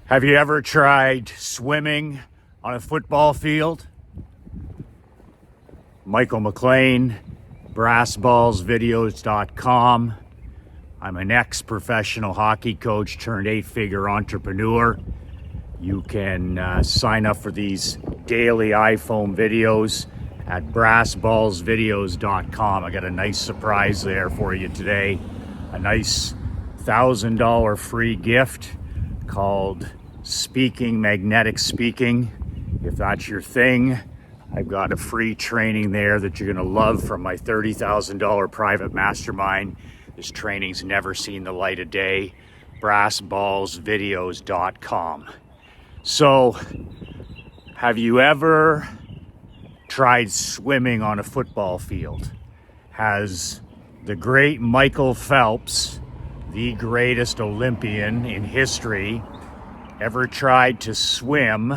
Have you ever tried swimming on a football field? Michael McLean, brassballsvideos.com. I'm an ex-professional hockey coach turned 8-figure entrepreneur. You can sign up for these daily iPhone videos at brassballsvideos.com. I got a nice surprise there for you today. A nice $1,000 free gift called Magnetic Speaking. If that's your thing, I've got a free training there that you're going to love from my $30,000 private mastermind. This training's never seen the light of day. brassballsvideos.com. So, have you ever tried swimming on a football field? Has the great Michael Phelps, the greatest Olympian in history, ever tried to swim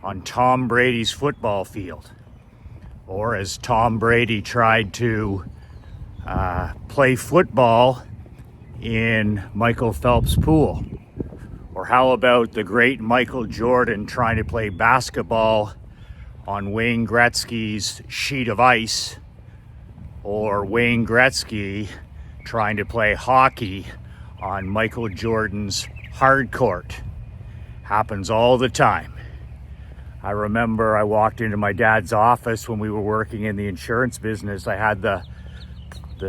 on Tom Brady's football field? Or has Tom Brady tried to play football in Michael Phelps' pool? Or how about the great Michael Jordan trying to play basketball on Wayne Gretzky's sheet of ice? Or Wayne Gretzky trying to play hockey on Michael Jordan's hard court? Happens all the time. I remember I walked into my dad's office when we were working in the insurance business. I had the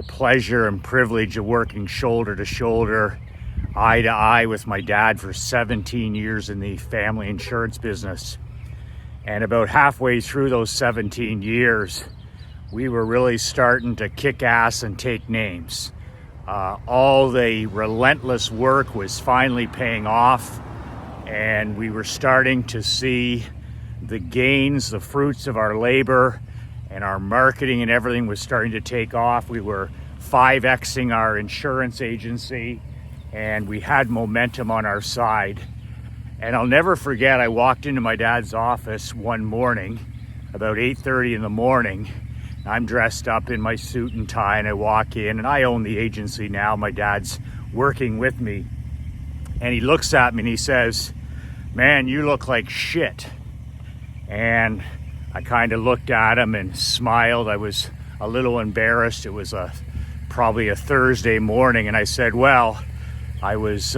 pleasure and privilege of working shoulder to shoulder, eye to eye with my dad for 17 years in the family insurance business. And about halfway through those 17 years, we were really starting to kick ass and take names. All the relentless work was finally paying off, and we were starting to see the gains, the fruits of our labor, and our marketing and everything was starting to take off. We were 5Xing our insurance agency, and we had momentum on our side. And I'll never forget, I walked into my dad's office one morning, about 8:30 in the morning. I'm dressed up in my suit and tie, and I walk in, and I own the agency now. My dad's working with me. And he looks at me and he says, "Man, you look like shit." And I kind of looked at him and smiled. I was a little embarrassed. It was probably a Thursday morning, and I said, "Well, I was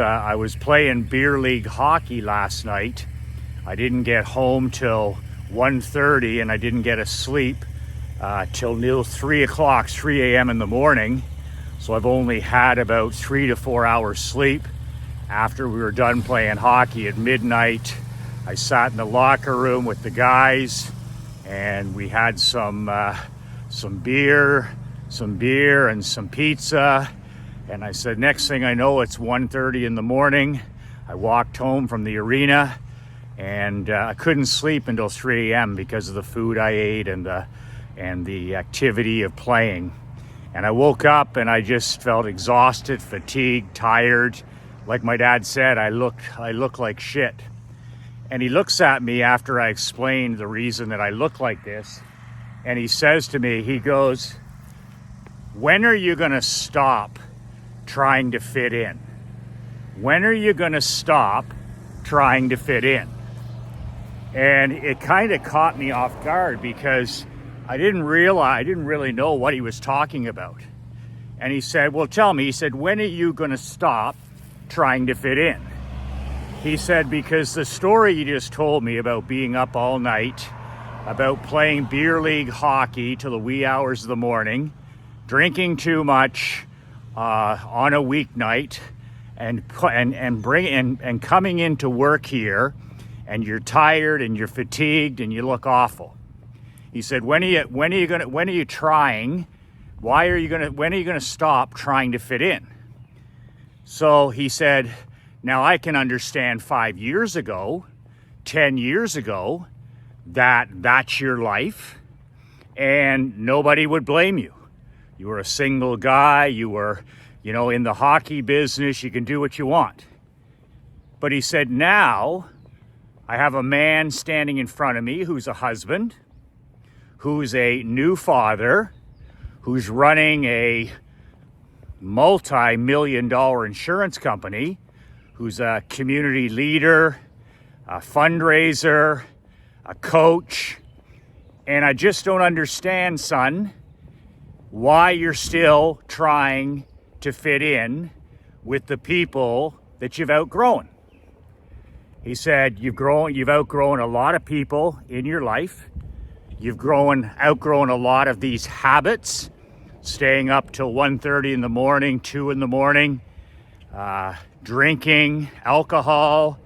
playing beer league hockey last night. I didn't get home till 1:30, and I didn't get a sleep till near 3 o'clock, 3 a.m. in the morning. So I've only had about 3 to 4 hours sleep. After we were done playing hockey at midnight, I sat in the locker room with the guys, and we had some beer and some pizza. And I said, next thing I know, it's 1:30 in the morning. I walked home from the arena, and I couldn't sleep until 3 a.m. because of the food I ate and the activity of playing. And I woke up and I just felt exhausted, fatigued, tired. Like my dad said, I look like shit." And he looks at me after I explained the reason that I look like this, and he says to me, he goes, "When are you gonna stop trying to fit in? When are you gonna stop trying to fit in?" And it kind of caught me off guard because I didn't really know what he was talking about. And he said, "Well, tell me," he said, "when are you gonna stop trying to fit in?" He said, "Because the story you just told me about being up all night, about playing beer league hockey till the wee hours of the morning, drinking too much on a weeknight, and coming into work here, and you're tired and you're fatigued and you look awful." He said, when are you gonna stop trying to fit in?" So he said, "Now I can understand 5 years ago, 10 years ago, that's your life, and nobody would blame you. You were a single guy, you were, in the hockey business, you can do what you want." But he said, "Now I have a man standing in front of me who's a husband, who's a new father, who's running a multi-million-dollar insurance company, who's a community leader, a fundraiser, a coach, and I just don't understand, son, why you're still trying to fit in with the people that you've outgrown. He said, you've outgrown a lot of people in your life. You've outgrown a lot of these habits, staying up till 1:30 in the morning, 2 in the morning, drinking alcohol,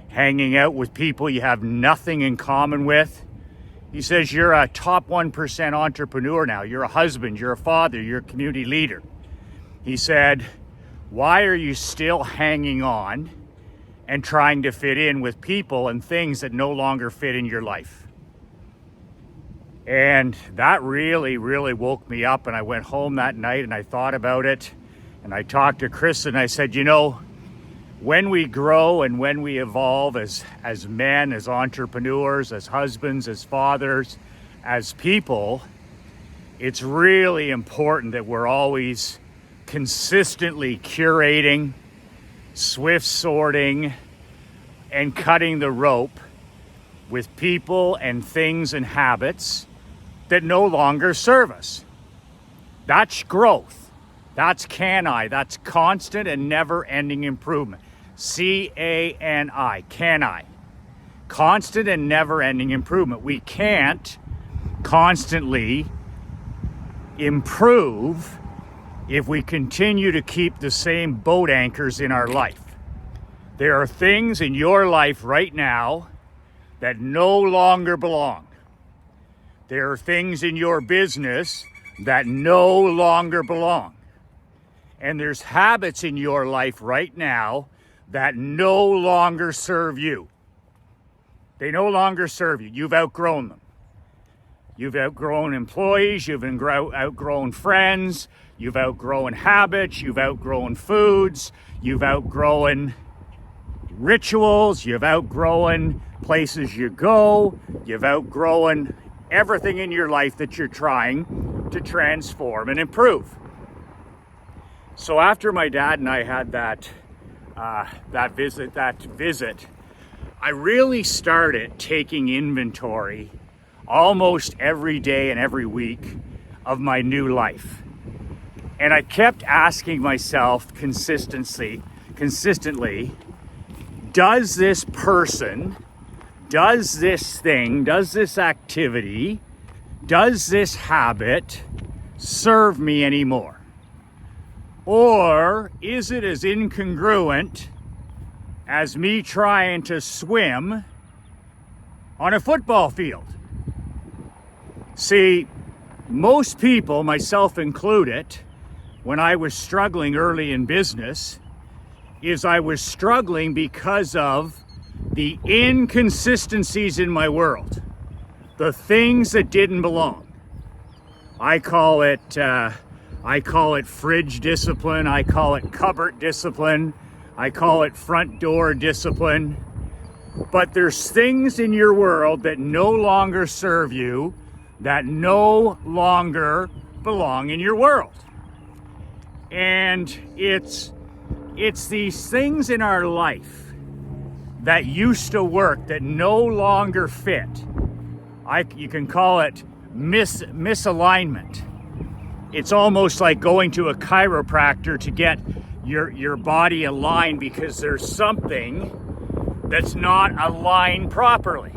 hanging out with people you have nothing in common with. He says you're a top 1% entrepreneur now. You're a husband, you're a father, you're a community leader. He said, why are you still hanging on and trying to fit in with people and things that no longer fit in your life? And that really, really woke me up. And I went home that night and I thought about it. And I talked to Chris and I said, you know, when we grow and when we evolve as men, as entrepreneurs, as husbands, as fathers, as people, it's really important that we're always consistently curating, swift sorting, and cutting the rope with people and things and habits that no longer serve us. That's growth. That's CANI. That's constant and never-ending improvement. CANI, CANI. Constant and never-ending improvement. We can't constantly improve if we continue to keep the same boat anchors in our life. There are things in your life right now that no longer belong. There are things in your business that no longer belong. And there's habits in your life right now that no longer serve you. They no longer serve you. You've outgrown them. You've outgrown employees, you've outgrown friends, you've outgrown habits, you've outgrown foods, you've outgrown rituals, you've outgrown places you go, you've outgrown everything in your life that you're trying to transform and improve. So after my dad and I had that visit, I really started taking inventory almost every day and every week of my new life. And I kept asking myself consistently, does this person, does this thing, does this activity, does this habit serve me anymore? Or is it as incongruent as me trying to swim on a football field? See, most people, myself included, when I was struggling early in business, I was struggling because of the inconsistencies in my world, the things that didn't belong. I call it fridge discipline, I call it cupboard discipline, I call it front door discipline. But there's things in your world that no longer serve you, that no longer belong in your world. And it's these things in our life that used to work that no longer fit. You can call it misalignment. It's almost like going to a chiropractor to get your body aligned because there's something that's not aligned properly.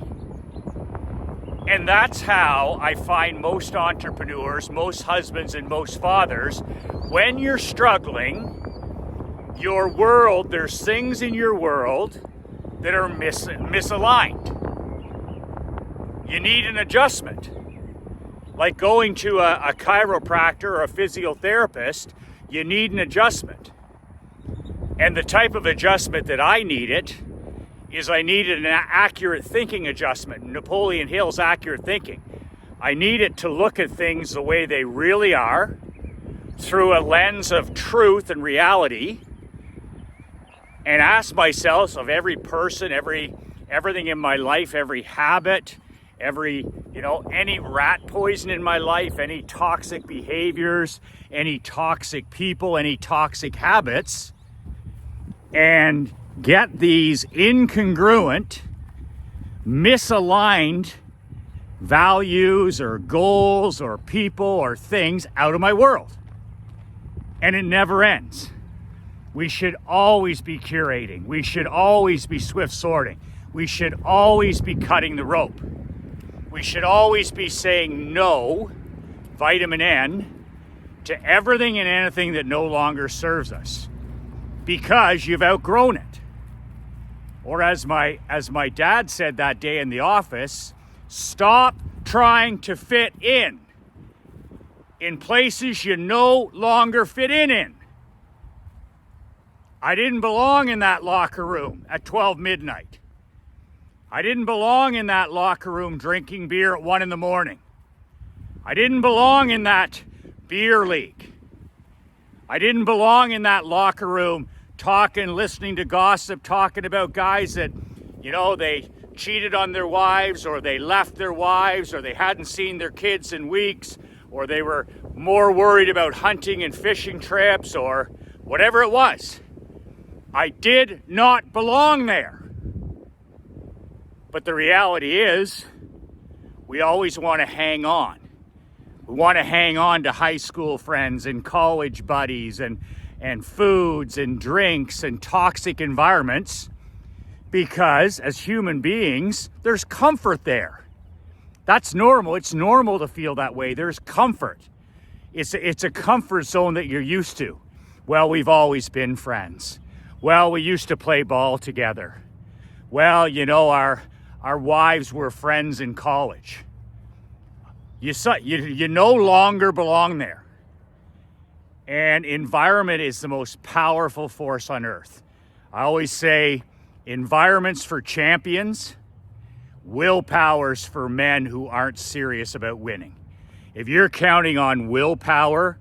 And that's how I find most entrepreneurs, most husbands, and most fathers, when you're struggling, your world, there's things in your world that are misaligned. You need an adjustment. Like going to a chiropractor or a physiotherapist, you need an adjustment. And the type of adjustment that I needed is I needed an accurate thinking adjustment. Napoleon Hill's accurate thinking. I needed to look at things the way they really are, through a lens of truth and reality, and ask myself of every person, everything in my life, every habit, any rat poison in my life, any toxic behaviors, any toxic people, any toxic habits, and get these incongruent, misaligned values or goals or people or things out of my world. And it never ends. We should always be curating. We should always be swift sorting. We should always be cutting the rope. We should always be saying no, vitamin N, to everything and anything that no longer serves us because you've outgrown it. Or as my dad said that day in the office, stop trying to fit in places you no longer fit in. I didn't belong in that locker room at 12 midnight. I didn't belong in that locker room drinking beer at 1 in the morning. I didn't belong in that beer league. I didn't belong in that locker room talking, listening to gossip, talking about guys that, they cheated on their wives, or they left their wives, or they hadn't seen their kids in weeks, or they were more worried about hunting and fishing trips, or whatever it was. I did not belong there. But the reality is, we always want to hang on. We want to hang on to high school friends and college buddies and foods and drinks and toxic environments because as human beings, there's comfort there. That's normal. It's normal to feel that way. There's comfort. It's a comfort zone that you're used to. Well, we've always been friends. Well, we used to play ball together. Well, our wives were friends in college. You no longer belong there. And environment is the most powerful force on earth. I always say environment's for champions, willpower's for men who aren't serious about winning. If you're counting on willpower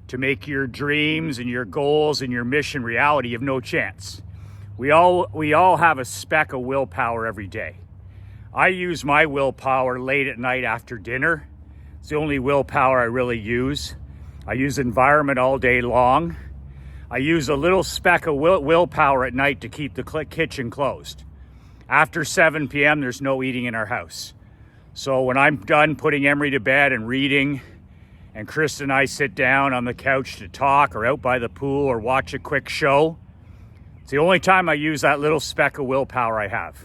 to make your dreams and your goals and your mission reality, you have no chance. We all have a speck of willpower every day. I use my willpower late at night after dinner. It's the only willpower I really use. I use environment all day long. I use a little speck of willpower at night to keep the kitchen closed. After 7 p.m., there's no eating in our house. So when I'm done putting Emery to bed and reading, and Chris and I sit down on the couch to talk or out by the pool or watch a quick show, it's the only time I use that little speck of willpower I have.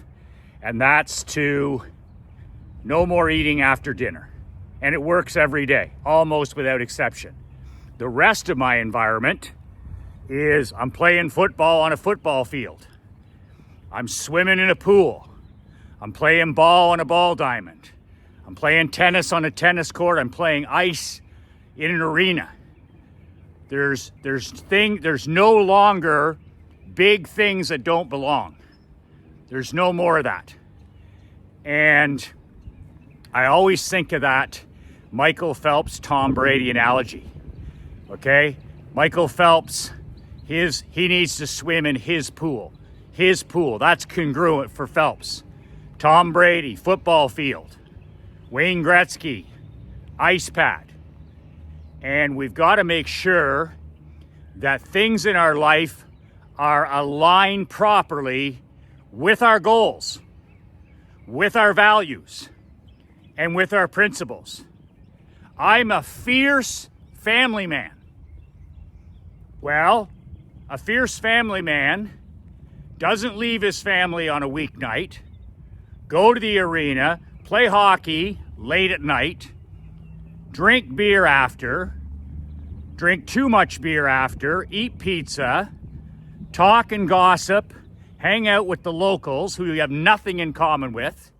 And that's to no more eating after dinner. And it works every day, almost without exception. The rest of my environment is I'm playing football on a football field. I'm swimming in a pool. I'm playing ball on a ball diamond. I'm playing tennis on a tennis court. I'm playing ice in an arena. There's no longer big things that don't belong. There's no more of that. And I always think of that Michael Phelps, Tom Brady analogy. Okay? Michael Phelps, he needs to swim in his pool. His pool, that's congruent for Phelps. Tom Brady, football field. Wayne Gretzky, ice pad. And we've got to make sure that things in our life are aligned properly with our goals, with our values, and with our principles. I'm a fierce family man. Well, a fierce family man doesn't leave his family on a weeknight, go to the arena, play hockey late at night, drink beer after, drink too much beer after, eat pizza, talk and gossip, hang out with the locals who you have nothing in common with,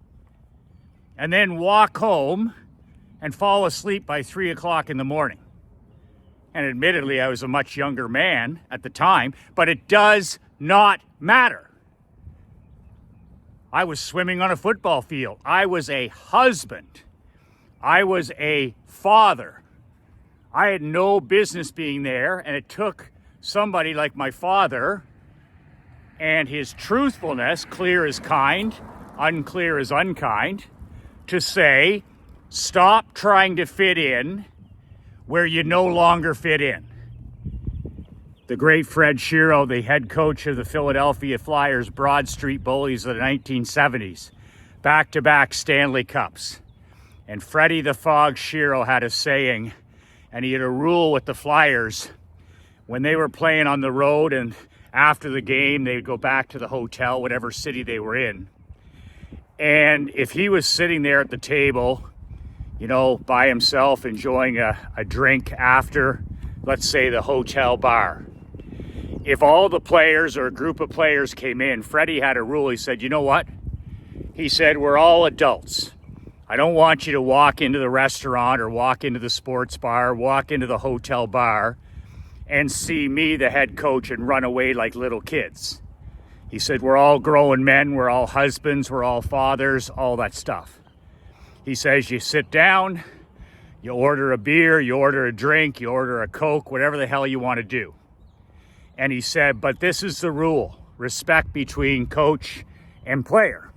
and then walk home and fall asleep by 3 o'clock in the morning. And admittedly, I was a much younger man at the time, but it does not matter. I was swimming on a football field. I was a husband. I was a father. I had no business being there, and it took somebody like my father and his truthfulness, clear as kind, unclear as unkind, to say, stop trying to fit in where you no longer fit in. the great Fred Shero, the head coach of the Philadelphia Flyers Broad Street Bullies of the 1970s, back-to-back Stanley Cups. And Freddie the Fog Shero had a saying, and he had a rule with the Flyers. When they were playing on the road and after the game, they'd go back to the hotel, whatever city they were in. And if he was sitting there at the table, you know, by himself, enjoying a drink after, let's say, the hotel bar, if all the players or a group of players came in, Freddie had a rule. He said, you know what? He said, we're all adults. I don't want you to walk into the restaurant or walk into the sports bar, walk into the hotel bar and see me, the head coach, and run away like little kids. He said, we're all grown men, we're all husbands, we're all fathers, all that stuff. He says, you sit down, you order a beer, you order a drink, you order a Coke, whatever the hell you want to do. And he said, but this is the rule, respect between coach and player.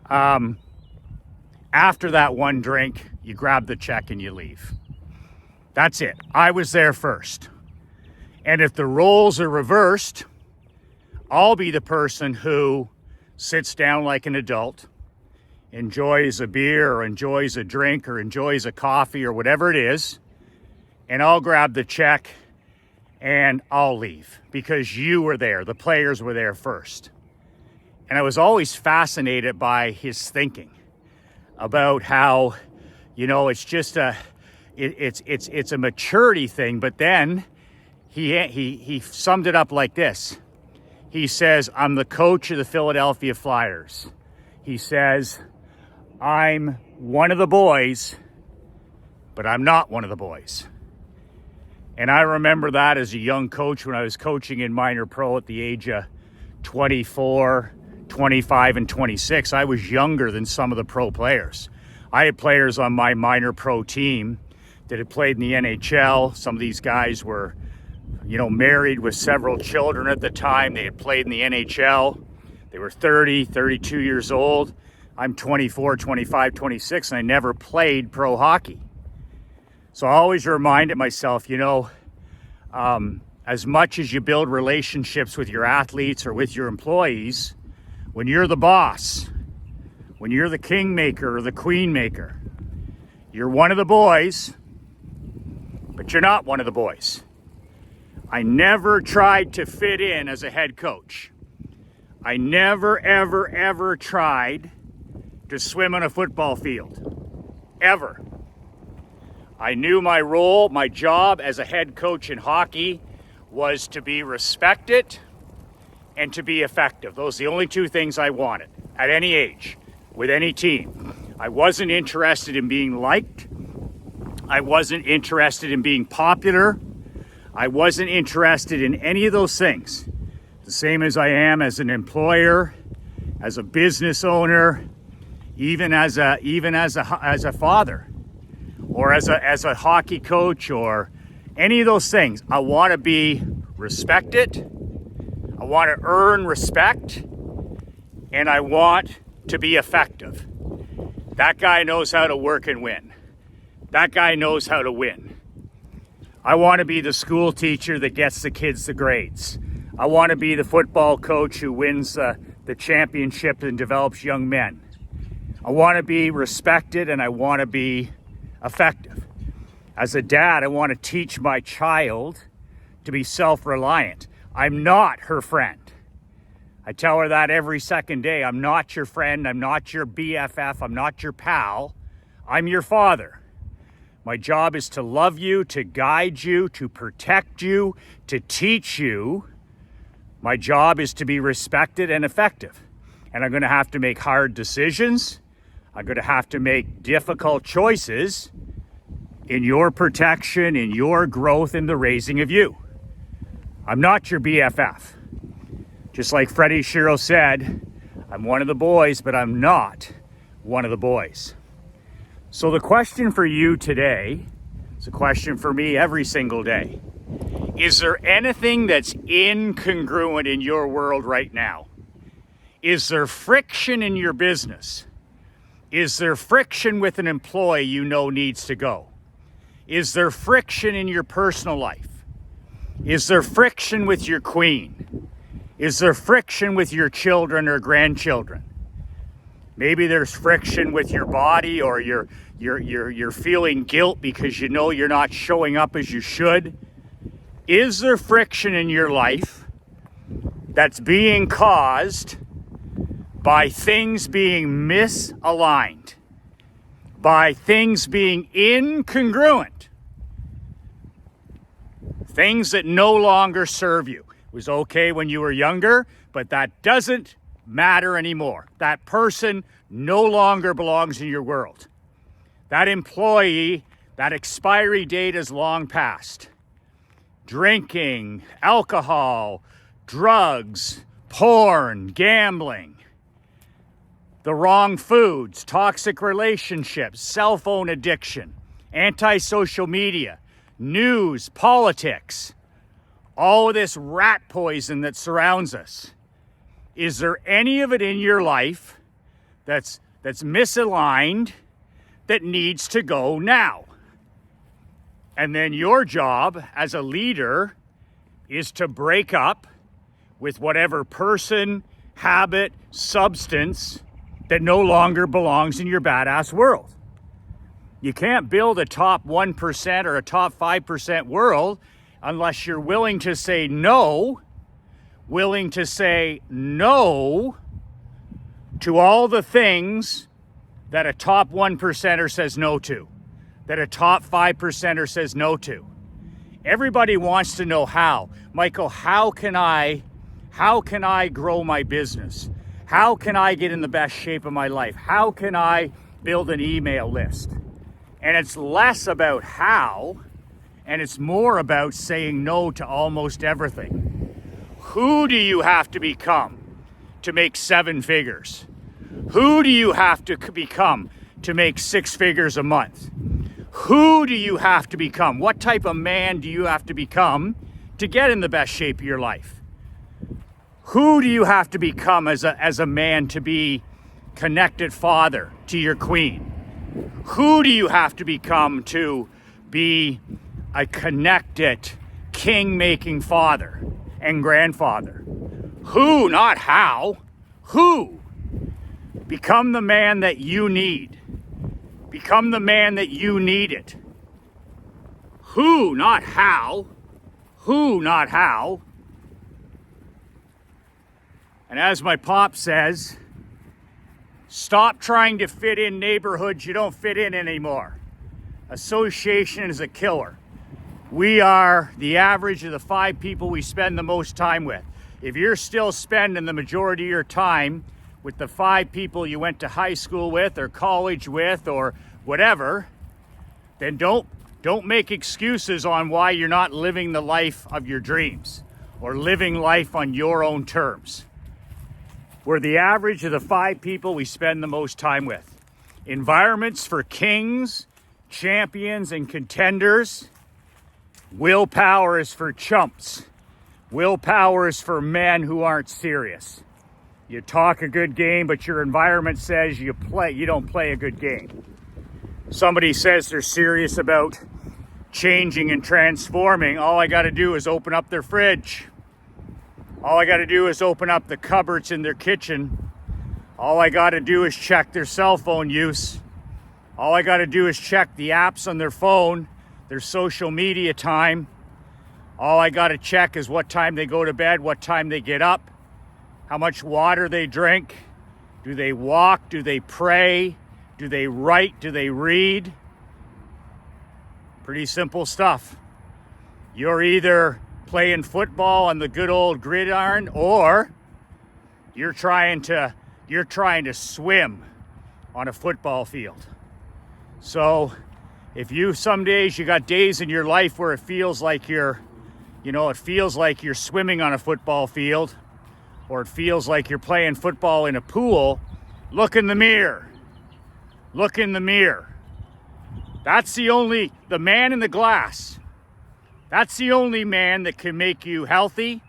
After that one drink, you grab the check and you leave. That's it. I was there first. And if the roles are reversed, I'll be the person who sits down like an adult, enjoys a beer or enjoys a drink or enjoys a coffee or whatever it is, and I'll grab the check and I'll leave because you were there. The players were there first. And I was always fascinated by his thinking about how, you know, it's just it's a maturity thing. But then he summed it up like this. He says, I'm the coach of the Philadelphia Flyers. He says, I'm one of the boys, but I'm not one of the boys. And I remember that as a young coach when I was coaching in minor pro at the age of 24, 25, and 26. I was younger than some of the pro players. I had players on my minor pro team that had played in the NHL. Some of these guys were, you know, married with several children at the time. They had played in the NHL. They were 30, 32 years old. I'm 24, 25, 26, and I never played pro hockey. So I always reminded myself, you know, as much as you build relationships with your athletes or with your employees, when you're the boss, when you're the kingmaker or the queenmaker, you're one of the boys, but you're not one of the boys. I never tried to fit in as a head coach. I never, ever, ever tried to swim on a football field. Ever. I knew my role, my job as a head coach in hockey was to be respected and to be effective. Those are the only two things I wanted at any age, with any team. I wasn't interested in being liked. I wasn't interested in being popular. I wasn't interested in any of those things. The same as I am as an employer, as a business owner, even as a father, or as a hockey coach, or any of those things. I want to be respected. I want to earn respect, and I want to be effective. That guy knows how to work and win. That guy knows how to win. I want to be the school teacher that gets the kids the grades. I want to be the football coach who wins the championship and develops young men. I want to be respected and I want to be effective. As a dad, I want to teach my child to be self-reliant. I'm not her friend. I tell her that every second day. I'm not your friend. I'm not your BFF. I'm not your pal. I'm your father. My job is to love you, to guide you, to protect you, to teach you. My job is to be respected and effective. And I'm going to have to make hard decisions. I'm going to have to make difficult choices in your protection, in your growth, in the raising of you. I'm not your BFF. Just like Freddie Shero said, I'm one of the boys, but I'm not one of the boys. So the question for you today, it's a question for me every single day. Is there anything that's incongruent in your world right now? Is there friction in your business? Is there friction with an employee you know needs to go? Is there friction in your personal life? Is there friction with your queen? Is there friction with your children or grandchildren? Maybe there's friction with your body, or you're feeling guilt because you know you're not showing up as you should. Is there friction in your life that's being caused by things being misaligned, by things being incongruent, things that no longer serve you? It was okay when you were younger, but that doesn't matter anymore. That person no longer belongs in your world. That employee, that expiry date is long past. Drinking, alcohol, drugs, porn, gambling, the wrong foods, toxic relationships, cell phone addiction, anti-social media, news, politics, all of this rat poison that surrounds us. Is there any of it in your life that's misaligned that needs to go now? And then your job as a leader is to break up with whatever person, habit, substance that no longer belongs in your badass world. You can't build a top 1% or a top 5% world unless you're willing to say no to all the things that a top 1%er says no to, that a top 5%er says no to. Everybody wants to know how. Michael, how can I grow my business? How can I get in the best shape of my life? How can I build an email list? And it's less about how, and it's more about saying no to almost everything. Who do you have to become to make 7 figures? Who do you have to become to make 6 figures a month? Who do you have to become? What type of man do you have to become to get in the best shape of your life? Who do you have to become as a man to be connected father to your queen? Who do you have to become to be a connected king-making father and grandfather? Who, not how. Who? Become the man that you need. Become the man that you needed. Who, not how. Who, not how. And as my pop says, stop trying to fit in neighborhoods you don't fit in anymore. Association is a killer. We are the average of the 5 people we spend the most time with. If you're still spending the majority of your time with the 5 people you went to high school with or college with or whatever, then don't make excuses on why you're not living the life of your dreams or living life on your own terms. We're the average of the 5 people we spend the most time with. Environments for kings, champions, and contenders. Willpower is for chumps. Willpower is for men who aren't serious. You talk a good game, but your environment says you don't play a good game. Somebody says they're serious about changing and transforming. All I got to do is open up their fridge. All I got to do is open up the cupboards in their kitchen. All I got to do is check their cell phone use. All I got to do is check the apps on their phone, their social media time. All I got to check is what time they go to bed, what time they get up, how much water they drink. Do they walk? Do they pray? Do they write? Do they read? Pretty simple stuff. You're either playing football on the good old gridiron, or you're trying to swim on a football field. So if some days you got days in your life where it feels like you're swimming on a football field, or it feels like you're playing football in a pool, look in the mirror. Look in the mirror. That's the man in the glass. That's the only man that can make you healthy,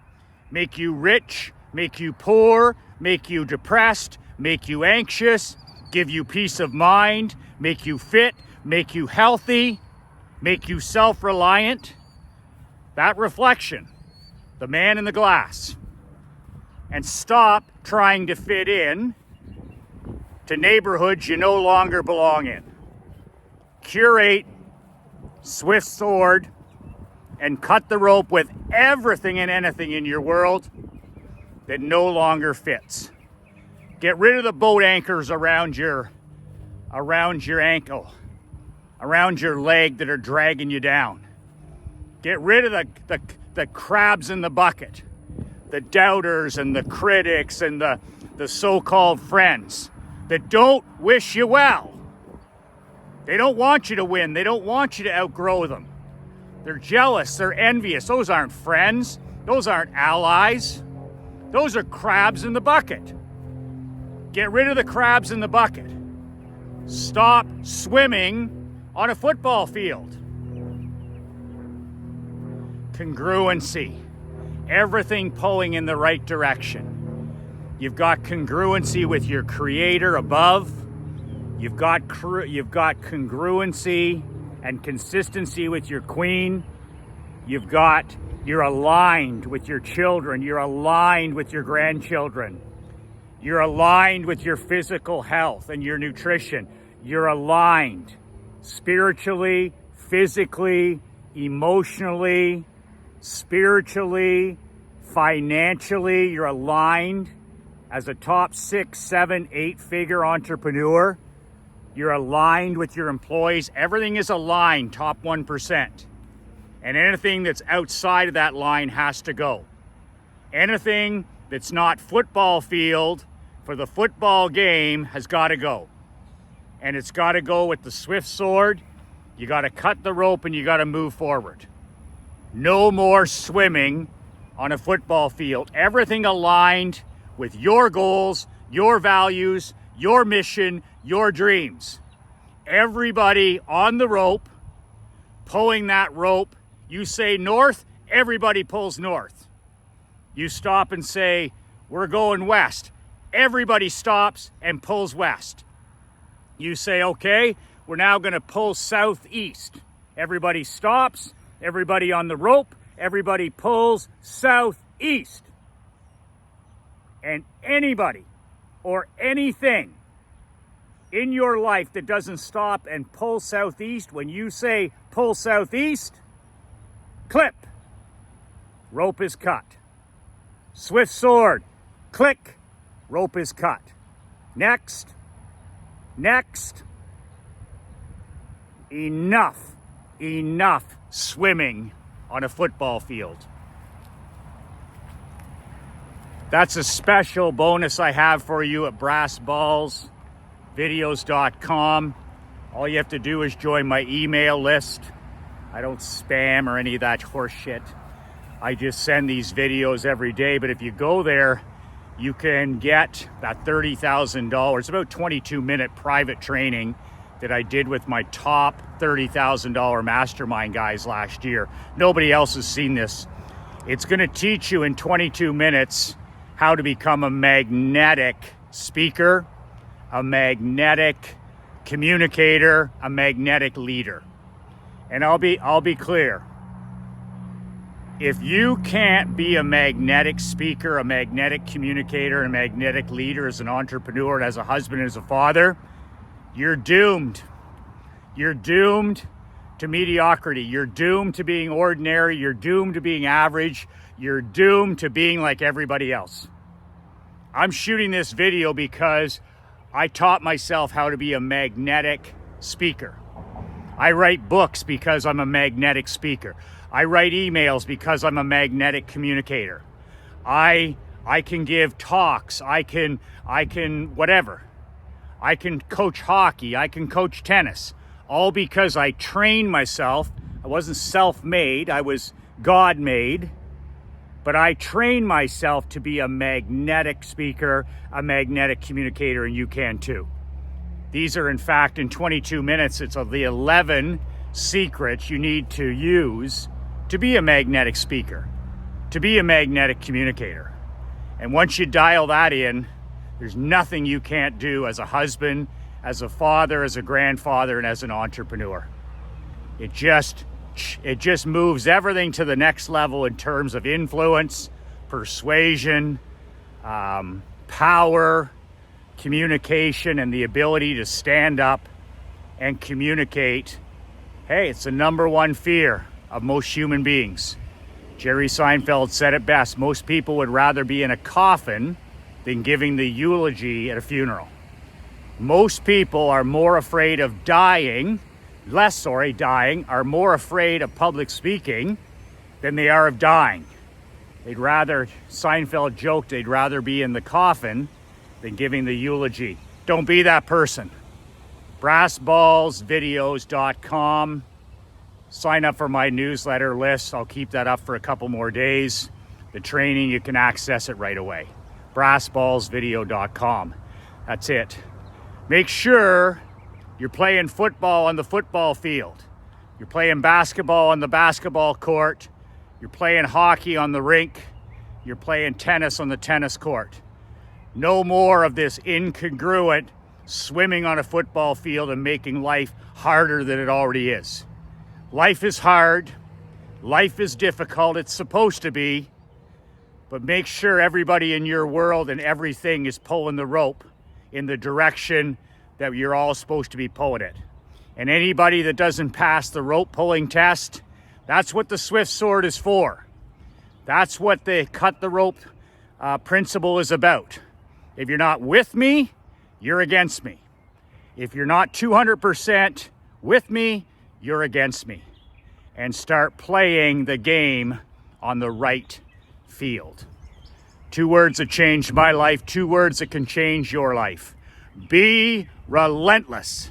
make you rich, make you poor, make you depressed, make you anxious, give you peace of mind, make you fit, make you healthy, make you self-reliant. that reflection, the man in the glass, and stop trying to fit in to neighborhoods you no longer belong in. Curate, swift sword, and cut the rope with everything and anything in your world that no longer fits. Get rid of the boat anchors around your ankle, around your leg that are dragging you down. Get rid of the crabs in the bucket, the doubters and the critics and the so-called friends that don't wish you well. They don't want you to win. They don't want you to outgrow them. They're jealous. They're envious. Those aren't friends. Those aren't allies. Those are crabs in the bucket. Get rid of the crabs in the bucket. Stop swimming on a football field. Congruency. Everything pulling in the right direction. You've got congruency with your creator above. You've got congruency and consistency with your queen. You're aligned with your children. You're aligned with your grandchildren. You're aligned with your physical health and your nutrition. You're aligned spiritually, physically, emotionally, spiritually, financially. You're aligned as a top 6, 7, 8-figure entrepreneur. You're aligned with your employees. Everything is aligned, top 1%. And anything that's outside of that line has to go. Anything that's not football field for the football game has got to go. And it's got to go with the swift sword. You got to cut the rope and you got to move forward. No more swimming on a football field. Everything aligned with your goals, your values, your mission, your dreams. Everybody on the rope, pulling that rope. You say north, everybody pulls north. You stop and say, we're going west. Everybody stops and pulls west. You say, okay, we're now going to pull southeast. Everybody stops, everybody on the rope, everybody pulls southeast. And anybody or anything in your life that doesn't stop and pull southeast, when you say pull southeast, clip, rope is cut. Swift sword, click, rope is cut. Next. Enough swimming on a football field. That's a special bonus I have for you at brassballsvideos.com. All you have to do is join my email list. I don't spam or any of that horse shit. I just send these videos every day, but if you go there, you can get that $30,000, about 22-minute private training that I did with my top $30,000 mastermind guys last year. Nobody else has seen this. It's going to teach you in 22 minutes how to become a magnetic speaker, a magnetic communicator, a magnetic leader. And I'll be clear. If you can't be a magnetic speaker, a magnetic communicator, a magnetic leader as an entrepreneur and as a husband and as a father, you're doomed. You're doomed to mediocrity. You're doomed to being ordinary. You're doomed to being average. You're doomed to being like everybody else. I'm shooting this video because I taught myself how to be a magnetic speaker. I write books because I'm a magnetic speaker. I write emails because I'm a magnetic communicator. I can give talks. I can whatever. I can coach hockey. I can coach tennis. All because I trained myself. I wasn't self-made. I was God-made. But I trained myself to be a magnetic speaker, a magnetic communicator, and you can too. These are, in fact, in 22 minutes, it's the 11 secrets you need to use to be a magnetic speaker, to be a magnetic communicator. And once you dial that in, there's nothing you can't do as a husband, as a father, as a grandfather, and as an entrepreneur. It just speech. It just moves everything to the next level in terms of influence, persuasion, power, communication, and the ability to stand up and communicate. Hey, it's the number one fear of most human beings. Jerry Seinfeld said it best. Most people would rather be in a coffin than giving the eulogy at a funeral. Most people are more afraid of dying, are more afraid of public speaking than they are of dying. Seinfeld joked, they'd rather be in the coffin than giving the eulogy. Don't be that person. brassballsvideos.com. Sign up for my newsletter list. I'll keep that up for a couple more days. The training, you can access it right away. brassballsvideo.com. That's it. Make sure you're playing football on the football field. You're playing basketball on the basketball court. You're playing hockey on the rink. You're playing tennis on the tennis court. No more of this incongruent swimming on a football field and making life harder than it already is. Life is hard. Life is difficult. It's supposed to be. But make sure everybody in your world and everything is pulling the rope in the direction that you're all supposed to be pulling it. And anybody that doesn't pass the rope pulling test, that's what the Swift Sword is for. That's what the cut the rope principle is about. If you're not with me, you're against me. If you're not 200% with me, you're against me. And start playing the game on the right field. 2 words that changed my life, 2 words that can change your life. Be relentless.